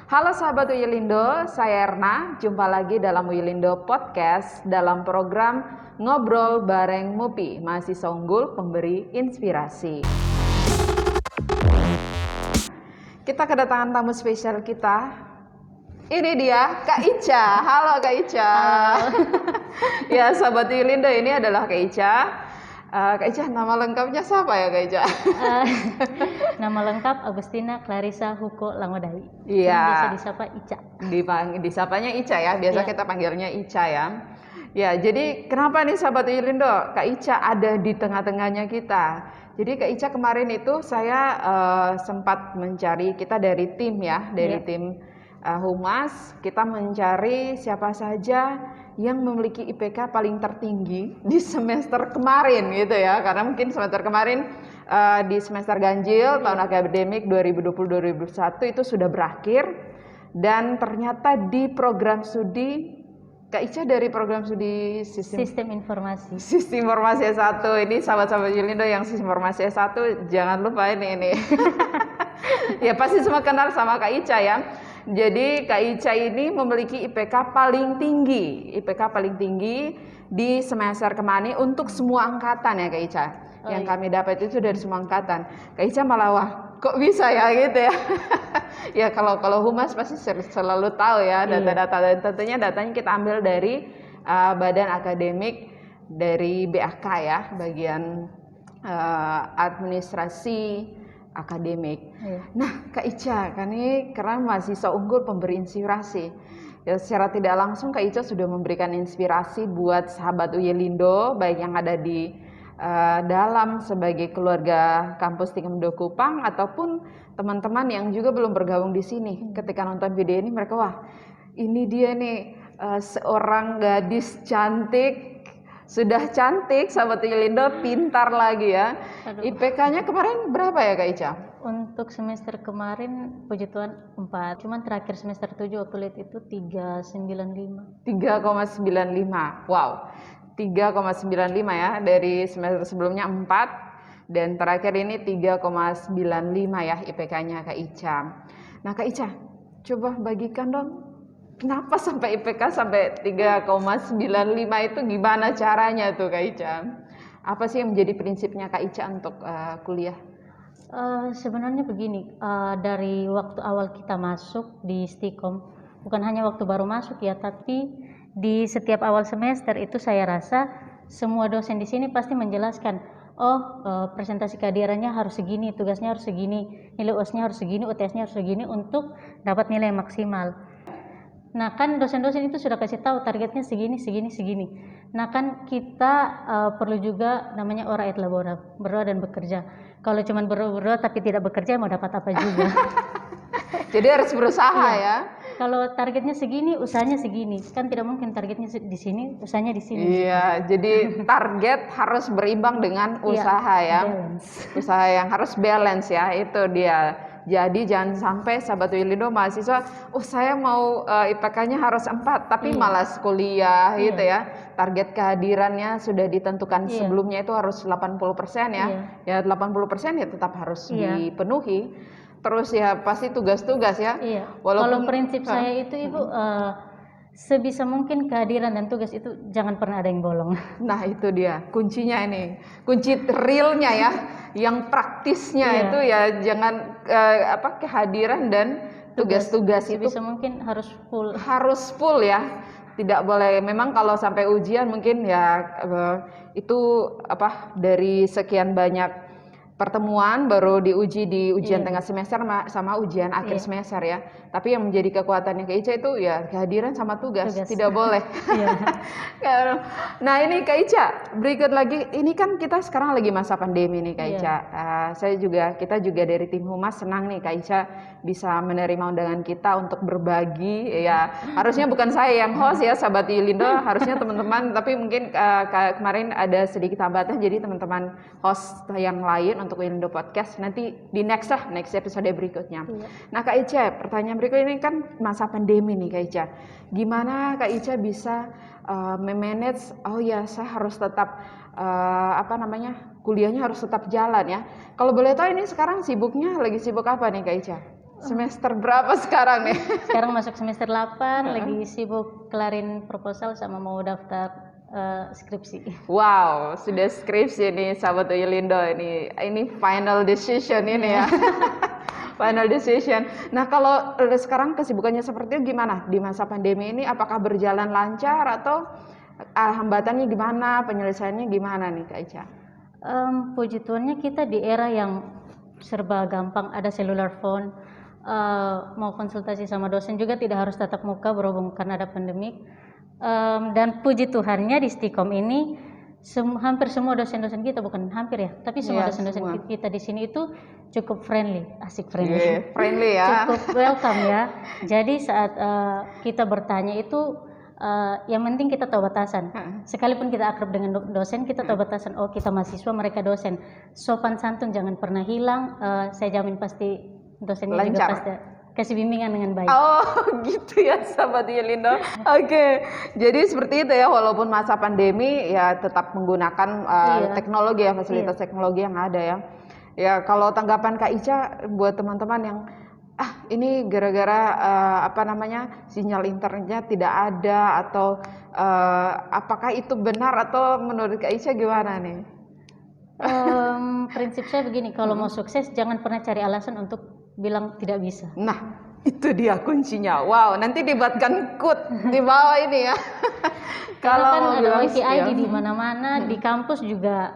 Halo sahabat Uyilindo, saya Erna. Jumpa lagi dalam Uyilindo Podcast dalam program Ngobrol Bareng Mupi, mahasiswa unggul pemberi inspirasi. Kita kedatangan tamu spesial kita. Ini dia Kak Ica. Halo Kak Ica. Halo. Ya sahabat Uyilindo, ini adalah Kak Ica. Kak Ica, nama lengkapnya siapa ya Kak Ica? Nama lengkap Agustina Clarissa Huko Langodai. Iya. Biasa disapa Ica. Disapanya Ica ya, biasa Iya. kita panggilnya Ica ya. Ya, jadi kenapa nih sahabat Uyilindo, Kak Ica ada di tengah-tengahnya kita. Jadi Kak Ica kemarin itu saya sempat mencari, kita dari tim ya, dari Iya. tim Humas, kita mencari siapa saja yang memiliki IPK paling tertinggi di semester kemarin gitu ya, karena mungkin semester kemarin di semester ganjil tahun akademik 2020-2021 itu sudah berakhir, dan ternyata di program studi Kak Ica dari program studi Sistem Informasi. Sistem Informasi S1 ini, sahabat-sahabat Uyilindo yang Sistem Informasi S1 jangan lupa ini. Ya pasti semua kenal sama Kak Ica ya. Jadi Kak Ica ini memiliki IPK paling tinggi di semester kemarin untuk semua angkatan ya Kak Ica. Yang iya. kami dapat itu dari semua angkatan. Kak Ica malah wah kok bisa ya gitu ya. Ya kalau Humas pasti selalu tahu ya data-data, dan tentunya datanya kita ambil dari badan akademik dari BAK ya, bagian administrasi akademik. Iya. Nah, Kak Ica, kan ini karena mahasiswa unggul pemberi inspirasi. Ya, secara tidak langsung Kak Ica sudah memberikan inspirasi buat sahabat Uyilindo, baik yang ada di dalam sebagai keluarga kampus Tingkemdo Kupang ataupun teman-teman yang juga belum bergabung di sini. Ketika nonton video ini mereka wah, ini dia nih seorang gadis cantik. Sudah cantik, sahabat Uyilindo, pintar lagi ya. Aduh. IPK-nya kemarin berapa ya Kak Ica? Untuk semester kemarin puji Tuhan 4. Cuman terakhir semester 7 waktu lihat itu 3,95. 3,95. Wow. 3,95 ya. Dari semester sebelumnya 4 dan terakhir ini 3,95 ya IPK-nya Kak Ica. Nah, Kak Ica, coba bagikan dong. Kenapa sampai IPK sampai 3,95 itu gimana caranya tuh Kak Ica? Apa sih yang menjadi prinsipnya Kak Ica untuk kuliah? Sebenarnya begini, dari waktu awal kita masuk di Stikom, bukan hanya waktu baru masuk ya, tapi di setiap awal semester itu saya rasa semua dosen di sini pasti menjelaskan, presentasi kehadirannya harus segini, tugasnya harus segini, nilai UAS-nya harus segini, UTS-nya harus segini untuk dapat nilai maksimal. Nah kan dosen-dosen itu sudah kasih tahu targetnya segini. Nah kan kita perlu juga namanya ora et labora, berdoa dan bekerja. Kalau cuma berdoa tapi tidak bekerja mau dapat apa juga. Jadi harus berusaha ya. Kalau targetnya segini, usahanya segini. Kan tidak mungkin targetnya di sini, usahanya di sini. Iya, jadi target harus berimbang dengan usaha ya. Balance. Usaha yang harus balance ya, itu dia. Jadi jangan sampai sahabat Uyilindo mahasiswa, saya mau IPK-nya harus 4 tapi malas kuliah gitu ya. Target kehadirannya sudah ditentukan sebelumnya itu harus 80% ya. Ya 80% ya tetap harus dipenuhi. Terus ya pasti tugas-tugas ya. Iya. Walaupun kalau prinsip saya itu Ibu, sebisa mungkin kehadiran dan tugas itu jangan pernah ada yang bolong. Nah itu dia kuncinya ini, kunci realnya ya, yang praktisnya itu ya jangan kehadiran dan tugas-tugas itu sebisa mungkin harus full ya, tidak boleh. Memang kalau sampai ujian mungkin ya itu dari sekian banyak pertemuan baru diuji di ujian tengah semester sama ujian akhir semester ya. Tapi yang menjadi kekuatannya Kak Ica itu ya kehadiran sama tugas. Tidak boleh. Nah ini Kak Ica, berikut lagi, ini kan kita sekarang lagi masa pandemi nih Kak Ica. Kita juga dari tim Humas senang nih Kak Ica bisa menerima undangan kita untuk berbagi ya. Harusnya bukan saya yang host ya sahabat Uyilindo, harusnya teman-teman, tapi mungkin kemarin ada sedikit hambatan, jadi teman-teman host yang lain untuk Uyilindo Podcast nanti di next episode berikutnya. Nah Kak Ica, pertanyaan berikut ini kan masa pandemi nih Kak Ica. Gimana Kak Ica bisa memanage, saya harus tetap kuliahnya harus tetap jalan ya. Kalau boleh tahu ini sekarang lagi sibuk apa nih Kak Ica? Semester berapa sekarang nih? Sekarang masuk semester 8, lagi sibuk kelarin proposal sama mau daftar skripsi. Wow, sudah skripsi nih sahabat Yelindo, ini final decision ini ya. Final decision. Nah, kalau sekarang kesibukannya seperti itu gimana di masa pandemi ini? Apakah berjalan lancar atau hambatannya gimana? Penyelesaiannya gimana nih Kak Ica? Puji Tuhannya kita di era yang serba gampang, ada cellular phone, mau konsultasi sama dosen juga tidak harus tatap muka berhubung karena ada pandemik. Dan puji Tuhannya di Stikom ini hampir semua dosen-dosen kita, bukan hampir ya, tapi semua dosen-dosen kita di sini itu cukup friendly, asik friendly, friendly ya, cukup welcome ya. Jadi saat kita bertanya itu yang penting kita tahu batasan. Sekalipun kita akrab dengan dosen, kita tahu batasan. Oh, kita mahasiswa, mereka dosen. Sopan santun jangan pernah hilang. Saya jamin pasti dosennya lancar. juga pasti kasih bimbingan dengan baik. Oh, gitu ya sahabat Yelindo. Oke. Jadi seperti itu ya, walaupun masa pandemi ya tetap menggunakan teknologi ya, fasilitas teknologi yang ada ya. Ya, kalau tanggapan Kak Ica buat teman-teman yang ini gara-gara sinyal internetnya tidak ada atau apakah itu benar atau menurut Kak Ica gimana nih? Prinsip saya begini, kalau mau sukses jangan pernah cari alasan untuk bilang tidak bisa. Nah, itu dia kuncinya. Wow, nanti dibuatkan quote di bawah ini ya. Kalau kan ada wifi ID di mana-mana, di kampus juga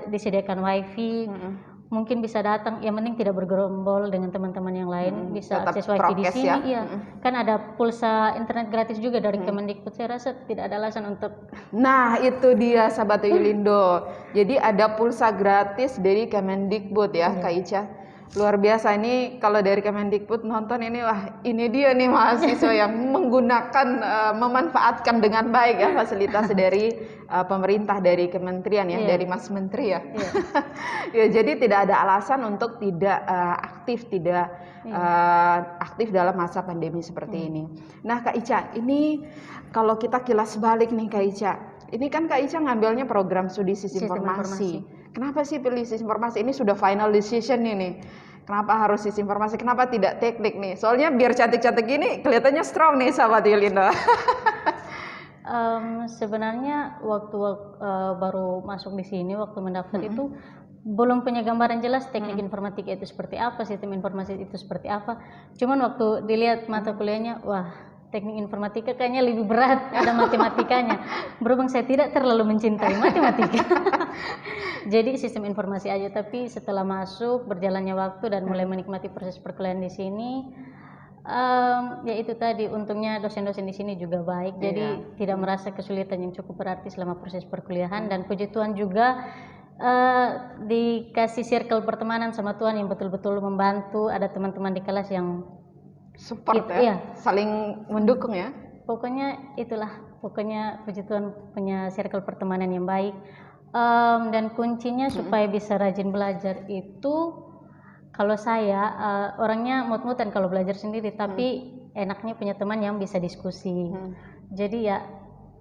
disediakan wifi. Mungkin bisa datang, yang penting tidak bergerombol dengan teman-teman yang lain, bisa akses wifi di sini. Ya. Iya, kan ada pulsa internet gratis juga dari Kemendikbud. Saya rasa tidak ada alasan untuk. Nah, itu dia sahabat Yelindo. Jadi ada pulsa gratis dari Kemendikbud ya, Kak Ica. Luar biasa, ini kalau dari Kemendikbud nonton ini, wah ini dia nih mahasiswa yang menggunakan, memanfaatkan dengan baik ya fasilitas dari pemerintah, dari kementerian ya, dari Mas Menteri ya. Ya, jadi tidak ada alasan untuk tidak aktif dalam masa pandemi seperti ini. Nah Kak Ica, ini kalau kita kilas balik nih Kak Ica, ini kan Kak Ica ngambilnya program studi sistem informasi. Kenapa sih pilih sistem informasi? Ini sudah final decision nih. Kenapa harus sistem informasi? Kenapa tidak teknik nih? Soalnya biar cantik-cantik gini kelihatannya strong nih sahabat Yelindo. Sebenarnya waktu baru masuk di sini, waktu mendaftar itu belum punya gambaran jelas teknik informatika itu seperti apa, sistem informasi itu seperti apa. Cuman waktu dilihat mata kuliahnya, wah teknik informatika kayaknya lebih berat, ada matematikanya. Berhubung saya tidak terlalu mencintai matematika, jadi sistem informasi aja. Tapi setelah masuk, berjalannya waktu dan mulai menikmati proses perkuliahan di sini, ya itu tadi, untungnya dosen-dosen di sini juga baik, jadi tidak merasa kesulitan yang cukup berarti selama proses perkuliahan. Dan puji Tuhan juga dikasih circle pertemanan sama Tuhan yang betul-betul membantu. Ada teman-teman di kelas yang support saling mendukung ya. Pokoknya itulah, pokoknya puji Tuhan punya circle pertemanan yang baik. Dan kuncinya supaya bisa rajin belajar itu, kalau saya orangnya mut-mutan kalau belajar sendiri, tapi enaknya punya teman yang bisa diskusi. Jadi ya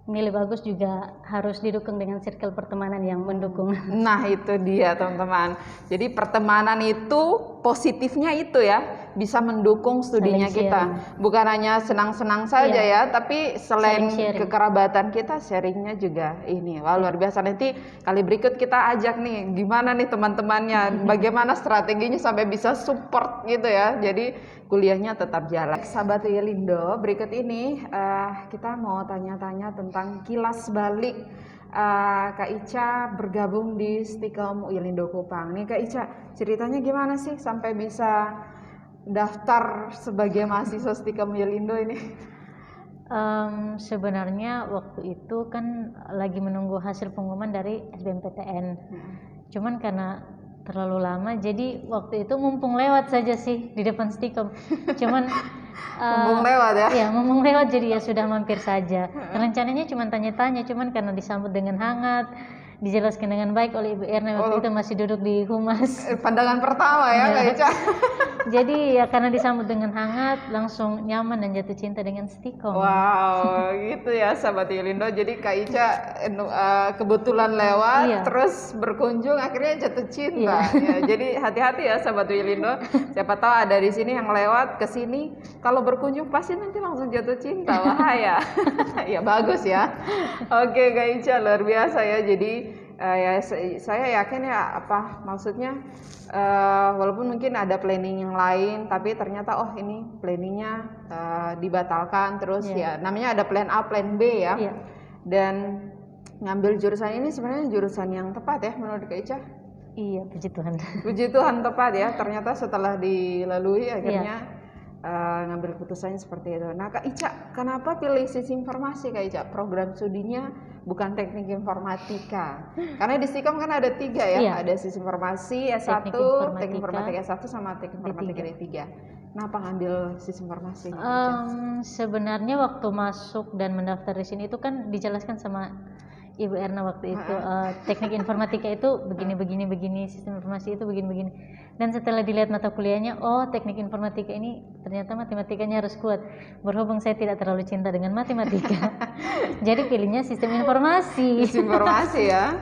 nilai bagus juga harus didukung dengan circle pertemanan yang mendukung. Nah itu dia teman-teman. Jadi pertemanan itu positifnya itu ya, bisa mendukung studinya kita. Bukan hanya senang-senang saja ya, tapi selain kekerabatan kita, sharingnya juga ini. Wah luar biasa. Nanti kali berikut kita ajak nih, gimana nih teman-temannya, bagaimana strateginya sampai bisa support gitu ya. Jadi kuliahnya tetap jalan. Sahabat Yelindo, berikut ini kita mau tanya-tanya tentang kilas balik Kak Ica bergabung di Stikom Yelindo Kupang. Nih Kak Ica, ceritanya gimana sih sampai bisa daftar sebagai mahasiswa Stikom Yelindo ini? Sebenarnya waktu itu kan lagi menunggu hasil pengumuman dari SBMPTN. Cuman karena terlalu lama, jadi waktu itu mumpung lewat saja sih di depan Stikom. Cuman mumpung lewat ya? Iya, mumpung lewat, jadi ya sudah mampir saja. Rencananya cuma tanya-tanya, cuman karena disambut dengan hangat, dijelaskan dengan baik oleh Ibu Erna waktu itu masih duduk di humas. Pandangan pertama ya Kak Ica. Jadi ya karena disambut dengan hangat, langsung nyaman dan jatuh cinta dengan Stikom. Wow, gitu ya sahabat Yulindo. Jadi Kak Ica kebetulan lewat, terus berkunjung, akhirnya jatuh cinta. Ya, jadi hati-hati ya sahabat Yulindo. Siapa tahu ada di sini yang lewat ke sini, kalau berkunjung pasti nanti langsung jatuh cinta. Bahaya. Ya bagus ya. Oke Kak Ica, luar biasa ya. Jadi ya saya yakin ya maksudnya walaupun mungkin ada planning yang lain, tapi ternyata ini planningnya dibatalkan terus ya namanya ada plan A, plan B ya. Dan ngambil jurusan ini sebenarnya jurusan yang tepat ya menurut Kak Ica. Iya, puji Tuhan. Puji Tuhan tepat ya. Ternyata setelah dilalui akhirnya ngambil keputusannya seperti itu. Nah Kak Ica, kenapa pilih sistem informasi Kak Ica? Program studinya bukan teknik informatika. Karena di Stikom kan ada 3 ya, ada sistem informasi S1, teknik informatika S1 sama teknik informatika D3. Kenapa ngambil sistem informasi? Sebenarnya waktu masuk dan mendaftar di sini itu kan dijelaskan sama Ibu Erna waktu itu teknik informatika itu begini, sistem informasi itu begini. Dan setelah dilihat mata kuliahnya, teknik informatika ini ternyata matematikanya harus kuat. Berhubung saya tidak terlalu cinta dengan matematika, jadi pilihnya sistem informasi. Sistem informasi ya.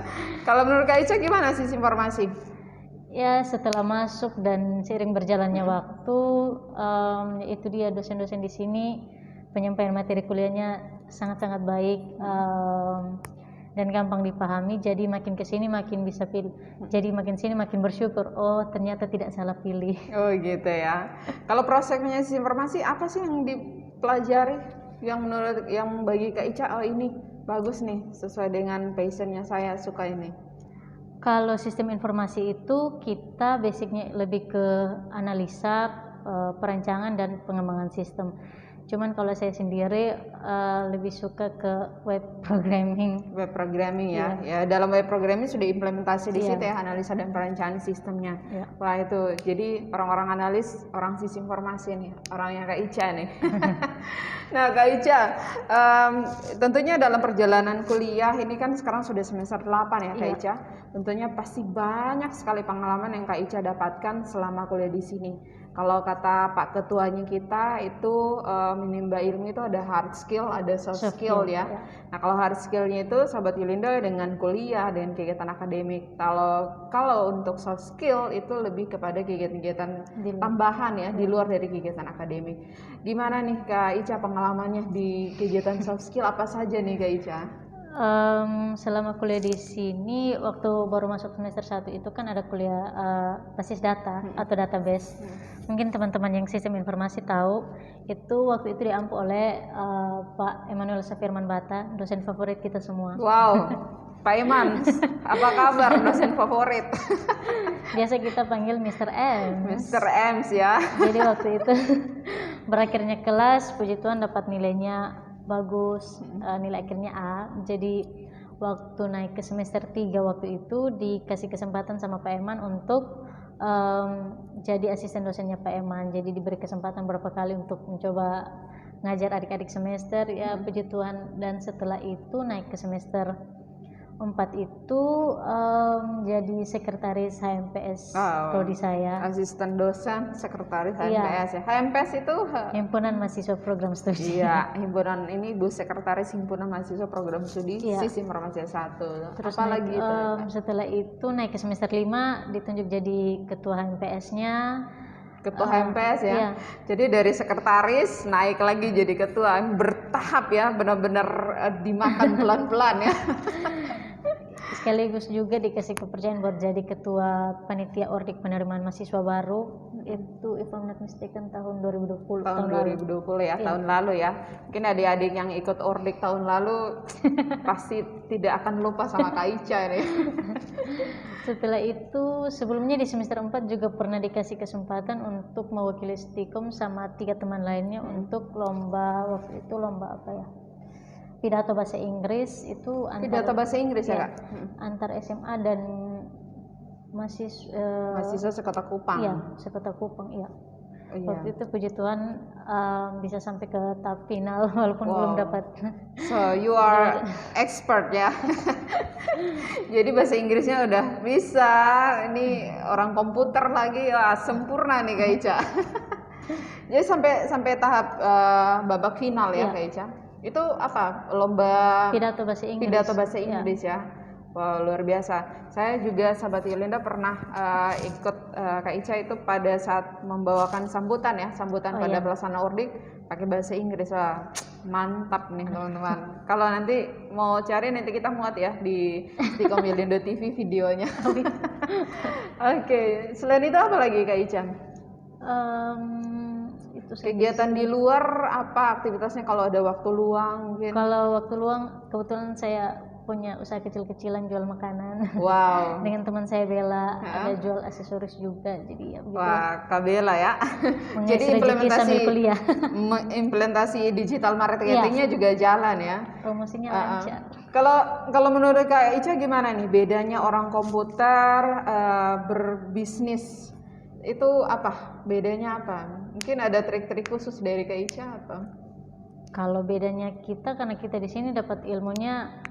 Kalau menurut Kak Ica gimana sistem informasi? Ya setelah masuk dan seiring berjalannya waktu, itu dia dosen-dosen di sini penyampaian materi kuliahnya sangat-sangat baik. Dan gampang dipahami, jadi makin kesini makin bisa pilih, jadi makin sini makin bersyukur, ternyata tidak salah pilih. Oh gitu ya. Kalau prospeknya sistem informasi apa sih yang dipelajari yang menurut bagi Kak Ica ini bagus nih sesuai dengan passionnya saya suka ini? Kalau sistem informasi itu kita basicnya lebih ke analisa, perancangan dan pengembangan sistem. Cuman kalau saya sendiri lebih suka ke web programming. Web programming ya. Ya dalam web programming sudah implementasi di situ ya, analisa dan perencanaan sistemnya. Wah itu jadi orang-orang analis, orang sistem informasi nih, orang yang Kak Ica nih. Nah Kak Ica, tentunya dalam perjalanan kuliah ini kan sekarang sudah semester 8 ya Kak Ica. Tentunya pasti banyak sekali pengalaman yang Kak Ica dapatkan selama kuliah di sini. Kalau kata Pak Ketuanya kita itu menimba ilmu itu ada hard skill, ada soft skill ya. Nah kalau hard skillnya itu Sahabat Yulindo dengan kuliah, dengan kegiatan akademik. Kalau untuk soft skill itu lebih kepada kegiatan-kegiatan tambahan ya, di luar dari kegiatan akademik. Gimana nih Kak Ica pengalamannya di kegiatan soft skill apa saja nih Kak Ica? Selama kuliah di sini, waktu baru masuk semester 1 itu kan ada kuliah basis data atau database. Mungkin teman-teman yang sistem informasi tahu, itu waktu itu diampu oleh Pak Emanuel Safirman Bata, dosen favorit kita semua. Wow, Pak Eman, apa kabar dosen favorit? Biasa kita panggil Mr. M. Mr. Ems ya. Jadi waktu itu berakhirnya kelas, puji Tuhan dapat nilainya bagus, nilai akhirnya A. Jadi waktu naik ke semester 3 waktu itu dikasih kesempatan sama Pak Eman untuk jadi asisten dosennya Pak Eman. Jadi diberi kesempatan berapa kali untuk mencoba ngajar adik-adik semester ya, puji Tuhan. Dan setelah itu naik ke semester 4 itu jadi sekretaris HMPS prodi saya. Asisten dosen sekretaris HMPS ya. HMPS itu Himpunan Mahasiswa Program Studi. Iya, himpunan ini Bu Sekretaris Himpunan Mahasiswa Program Studi Sistem Informasi 1. Terus apalagi itu? Setelah itu naik ke semester 5 ditunjuk jadi ketua HMPS-nya. Ketua HMPS ya. Iya. Jadi dari sekretaris naik lagi jadi ketua, bertahap ya, benar-benar dimakan pelan-pelan ya. Sekaligus juga dikasih kepercayaan buat jadi ketua panitia ordik penerimaan mahasiswa baru. Itu if I'm not mistaken tahun 2020. Tahun 2020 ya, tahun lalu ya. Mungkin adik-adik yang ikut ordik tahun lalu pasti tidak akan lupa sama Kak Ica nih. Setelah itu sebelumnya di semester 4 juga pernah dikasih kesempatan untuk mewakili Stikom sama 3 teman lainnya untuk lomba, waktu itu lomba apa ya? Pidato bahasa Inggris itu pidato bahasa Inggris ya Kak? Antar SMA dan mahasiswa Sekota Kupang. Iya, Sekota Kupang iya. Waktu itu puji Tuhan bisa sampai ke tahap final walaupun belum dapat. So you are expert ya. Jadi bahasa Inggrisnya udah bisa. Ini orang komputer lagi, wah, sempurna nih Kak Ica. Jadi sampai tahap babak final ya Kak Ica. Itu apa? Lomba Pidato bahasa Inggris. Pidato bahasa Inggris ya. Wah, luar biasa. Saya juga sahabat Yolinda pernah ikut Kak Ica itu pada saat membawakan sambutan pada pelaksana Ordik pakai bahasa Inggris. Wah, mantap nih teman-teman. Kalau nanti mau cari nanti kita muat ya di Stikom Yolindo TV videonya. Oke, selain itu apa lagi Kak Ica? Itu kegiatan di luar apa aktivitasnya kalau ada waktu luang mungkin? Kalau waktu luang kebetulan saya punya usaha kecil-kecilan jual makanan. Wow. Dengan teman saya Bella ada jual aksesoris juga, jadi ya. Wah, Kak Bella ya. Jadi implementasi digital marketingnya juga jalan ya. Promosinya lancar. Kalau menurut Kak Ica gimana nih bedanya orang komputer berbisnis? Itu apa? Bedanya apa? Mungkin ada trik-trik khusus dari Kak Ica apa? Kalau bedanya kita karena kita di sini dapat ilmunya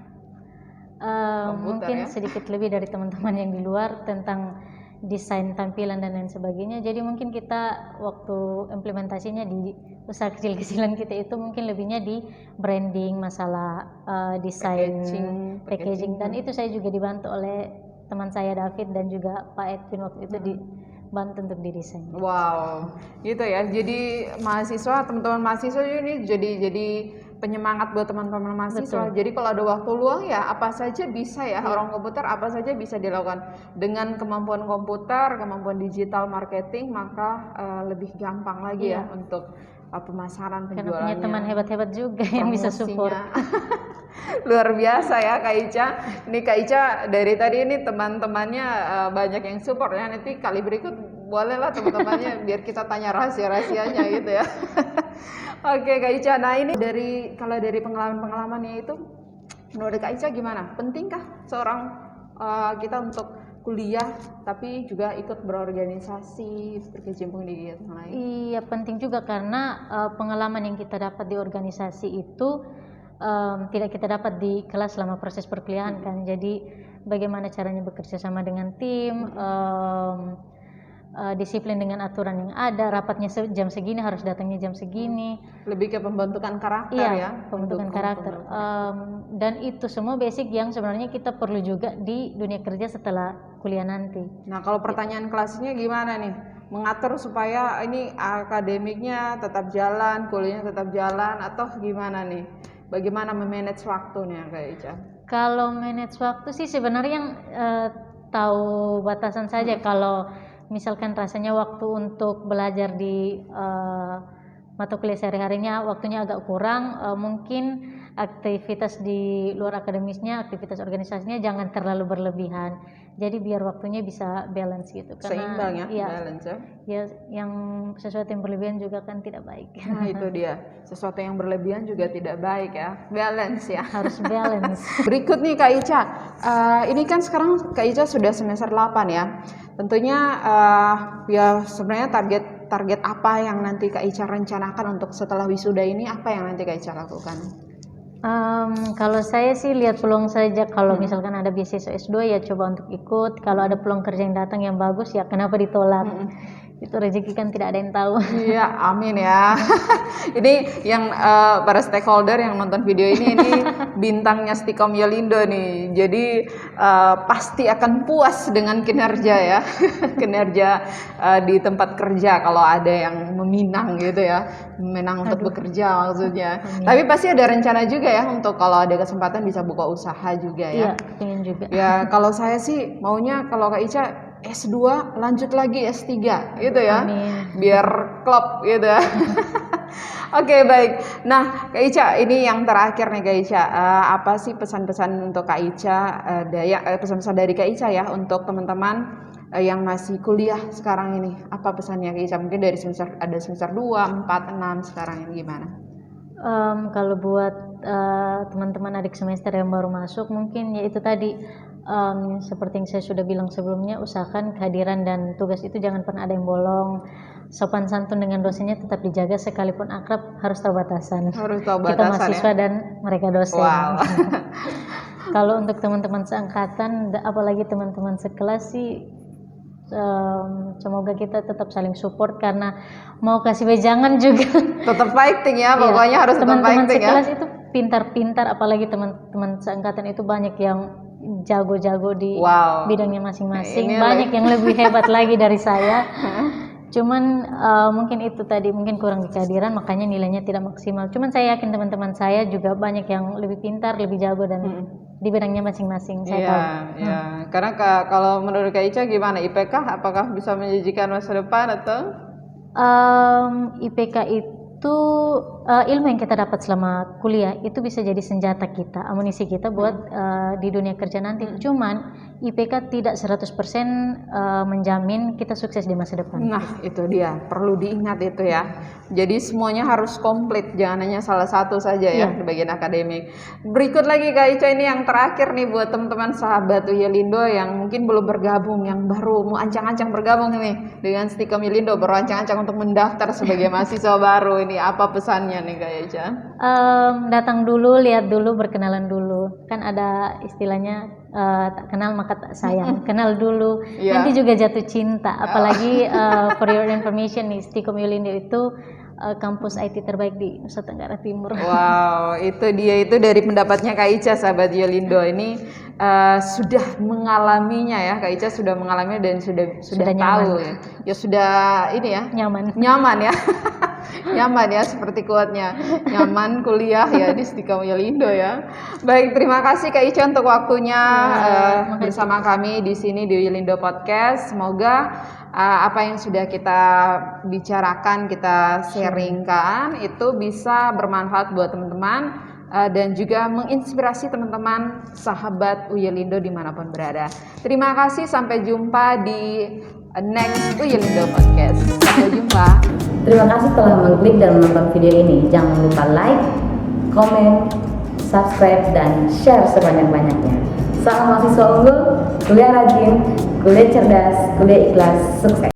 mungkin sedikit lebih dari teman-teman yang di luar tentang desain tampilan dan lain sebagainya. Jadi mungkin kita waktu implementasinya di usaha kecil-kecilan kita itu mungkin lebihnya di branding, masalah desain, packaging. Dan itu saya juga dibantu oleh teman saya David dan juga Pak Edwin waktu itu dibantu untuk didesain. Wow, gitu ya. Jadi teman-teman mahasiswa ini jadi penyemangat buat teman-teman mahasiswa. Betul. Jadi kalau ada waktu luang ya apa saja bisa ya, orang komputer apa saja bisa dilakukan. Dengan kemampuan komputer, kemampuan digital marketing, maka lebih gampang lagi ya untuk pemasaran penjualannya. Karena punya teman hebat-hebat juga yang bisa support. Luar biasa ya Kak Ica. Ini Kak Ica dari tadi ini teman-temannya banyak yang support ya. Nanti kali berikut bolehlah teman-temannya biar kita tanya rahasia-rahasianya gitu ya. Oke Kak Ica, nah ini kalau dari pengalaman-pengalamannya itu menurut Kak Ica gimana? Pentingkah seorang kita untuk kuliah tapi juga ikut berorganisasi, berkecimpung di kegiatan lain? Iya penting juga karena pengalaman yang kita dapat di organisasi itu tidak kita dapat di kelas selama proses perkuliahan kan. Jadi bagaimana caranya bekerja sama dengan tim, disiplin dengan aturan yang ada, rapatnya jam segini harus datangnya jam segini. Lebih ke pembentukan karakter ya. Pembentukan karakter. Dan itu semua basic yang sebenarnya kita perlu juga di dunia kerja setelah kuliah nanti. Nah kalau pertanyaan klasisnya gimana nih? Mengatur supaya ini akademiknya tetap jalan, kuliahnya tetap jalan, atau gimana nih? Bagaimana memanage waktunya Kak Ica? Kalau manage waktu sih sebenarnya tahu batasan saja. Kalau misalkan rasanya waktu untuk belajar di mata kuliah sehari-harinya waktunya agak kurang, mungkin aktivitas di luar akademisnya, aktivitas organisasinya jangan terlalu berlebihan. Jadi biar waktunya bisa balance gitu. Karena, seimbang ya, balance ya. Ya, yang sesuatu yang berlebihan juga kan tidak baik. Nah itu dia, sesuatu yang berlebihan juga tidak baik ya, balance ya. Harus balance. Berikut nih Kak Ica, ini kan sekarang Kak Ica sudah semester 8 ya. Tentunya ya sebenarnya target apa yang nanti Kak Ica rencanakan untuk setelah wisuda ini, apa yang nanti Kak Ica lakukan? Kalau saya sih lihat peluang saja. Kalau misalkan ada beasiswa S2 ya coba untuk ikut. Kalau ada peluang kerja yang datang yang bagus ya kenapa ditolak? Itu rezeki kan tidak ada yang tahu. Iya, amin ya. Ini yang para stakeholder yang nonton video ini bintangnya Stikom Yolindo nih. Jadi pasti akan puas dengan kinerja ya. Kinerja di tempat kerja kalau ada yang meminang gitu ya. Meminang untuk bekerja maksudnya. Tapi pasti ada rencana juga ya untuk kalau ada kesempatan bisa buka usaha juga ya. Iya, pengen juga. Ya, kalau saya sih maunya kalau Kak Ica S2 lanjut lagi S3 gitu ya. Amin. Biar klop gitu ya. Oke, baik. Nah Kak Ica, ini yang terakhir nih Kak Ica, apa sih pesan-pesan untuk Kak Ica, pesan-pesan dari Kak Ica ya untuk teman-teman yang masih kuliah sekarang ini, apa pesannya Kak Ica? Mungkin dari semester 2, 4, 6 sekarang ini gimana? Kalau buat teman-teman adik semester yang baru masuk mungkin ya itu tadi, seperti yang saya sudah bilang sebelumnya, usahakan kehadiran dan tugas itu jangan pernah ada yang bolong. sopan santun dengan dosennya tetap dijaga, sekalipun akrab harus tahu batasan. Harus tahu Kita batasan mahasiswa ya. dan mereka dosen. Wow. Kalau untuk teman-teman seangkatan, apalagi teman-teman sekelas sih, semoga kita tetap saling support, karena mau kasih wejangan juga. Tetap fighting ya, pokoknya harus tetap Teman-teman fighting ya. sekelas itu pintar-pintar, apalagi teman-teman seangkatan itu banyak yang jago-jago di Wow. bidangnya masing-masing, Ini banyak yang lebih hebat lagi dari saya. Cuman mungkin itu tadi, mungkin kurang di kehadiran, makanya nilainya tidak maksimal. Cuman saya yakin teman-teman saya juga banyak yang lebih pintar, lebih jago dan di bidangnya masing-masing. Saya tahu. Iya. Karena kalau menurut Kak Ica gimana, IPK apakah bisa menjanjikan masa depan atau? IPK itu ilmu yang kita dapat selama kuliah itu bisa jadi senjata kita, amunisi kita buat di dunia kerja nanti. Cuman IPK tidak 100% menjamin kita sukses di masa depan. Nah, itu dia, perlu diingat itu ya. Jadi semuanya harus komplit, jangan hanya salah satu saja ya di bagian akademik. Berikut lagi Kak Ica, ini yang terakhir nih buat teman-teman sahabat Uyelindo yang mungkin belum bergabung, yang baru mau ancang-ancang bergabung nih dengan Stikom Uyelindo, baru ancang-ancang untuk mendaftar sebagai mahasiswa baru. Ini apa pesannya nih Kak Ica? Datang dulu, lihat dulu, berkenalan dulu. Kan ada istilahnya tak kenal maka tak sayang. Kenal dulu, nanti juga jatuh cinta. Apalagi for your information nih, Stikom Uyelindo itu kampus IT terbaik di Nusa Tenggara Timur. Wow, itu dia, itu dari pendapatnya Kak Ica, sahabat Uyelindo. Ini sudah mengalaminya ya, Kak Ica sudah mengalaminya dan sudah tahu ya. Ya sudah ini ya, nyaman ya. Nyaman ya, seperti kuatnya, nyaman kuliah ya di Stikom Uyelindo ya. Baik, terima kasih Kak Ica untuk waktunya bersama kami di sini di Uyelindo Podcast. Semoga apa yang sudah kita bicarakan, kita sharingkan itu bisa bermanfaat buat teman-teman dan juga menginspirasi teman-teman sahabat Uyelindo dimanapun berada. Terima kasih, sampai jumpa di next Uyelindo Podcast. Sampai jumpa. Terima kasih telah mengklik dan menonton video ini. Jangan lupa like, komen, subscribe, dan share sebanyak-banyaknya. Salam mahasiswa unggul, kuliah rajin, kuliah cerdas, kuliah ikhlas, sukses.